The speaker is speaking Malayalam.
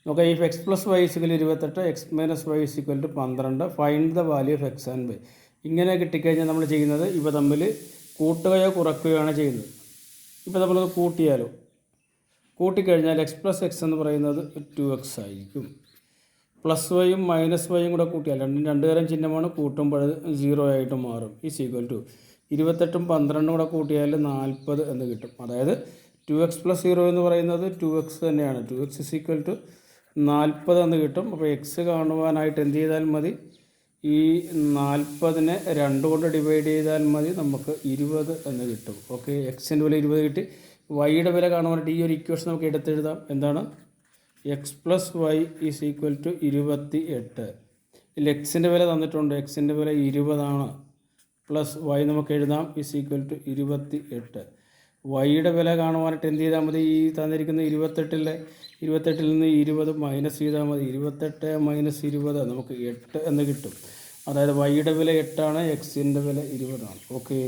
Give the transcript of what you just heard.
നോക്കാം. If x plus y is equal 28, x minus y is equal to 12, find the value of x and y. ഇങ്ങനെ കിട്ടിക്കഴിഞ്ഞാൽ നമ്മൾ ചെയ്യുന്നത് ഇവ തമ്മിൽ കൂട്ടുകയോ കുറയ്ക്കുകയാണ് ചെയ്യുന്നത്. ഇപ്പോൾ നമ്മളത് കൂട്ടിയാലോ, കൂട്ടിക്കഴിഞ്ഞാൽ എക്സ് പ്ലസ് എക്സ് എന്ന് പറയുന്നത് 2x ആയിരിക്കും. പ്ലസ് വൈയും മൈനസ് വൈയും കൂടെ കൂട്ടിയാൽ രണ്ട് തരം ചിഹ്നമാണ്, കൂട്ടുമ്പോൾ 0 ആയിട്ട് മാറും. ഈസ് ഈക്വൽ ടു 28ഉം 12ഉം കൂടെ കൂട്ടിയാൽ 40 എന്ന് കിട്ടും. അതായത് 2x പ്ലസ് 0 എന്ന് പറയുന്നത് 2x തന്നെയാണ്. 2x ഇസ് ഈക്വൽ ടു 40 എന്ന് കിട്ടും. അപ്പോൾ എക്സ് കാണുവാനായിട്ട് എന്ത് ചെയ്താൽ മതി, ഈ 40നെ 2 കൊണ്ട് ഡിവൈഡ് ചെയ്താൽ മതി, നമുക്ക് 20 എന്ന് കിട്ടും. ഓക്കെ, എക്സിൻ്റെ വില 20 കിട്ടി. വൈയുടെ വില കാണുവാനായിട്ട് ഈ ഒരു ഇക്വേഷൻ നമുക്ക് എടുത്തെഴുതാം. എന്താണ്, x plus y is equal to 28. ഇതിൽ എക്സിൻ്റെ വില തന്നിട്ടുണ്ട്, എക്സിൻ്റെ വില 20 പ്ലസ് വൈ നമുക്ക് എഴുതാം ഈസ് ഈക്വൽ ടു 28. വൈയുടെ വില കാണുവാനായിട്ട് എന്ത് ചെയ്താൽ മതി, ഈ തന്നിരിക്കുന്ന 28ൽ നിന്ന് 20 മൈനസ് ചെയ്താൽ മതി. 28 മൈനസ് 20 നമുക്ക് 8 എന്ന് കിട്ടും. അതായത് വൈയുടെ വില 8, എക്സിൻ്റെ വില 20. ഓക്കെ.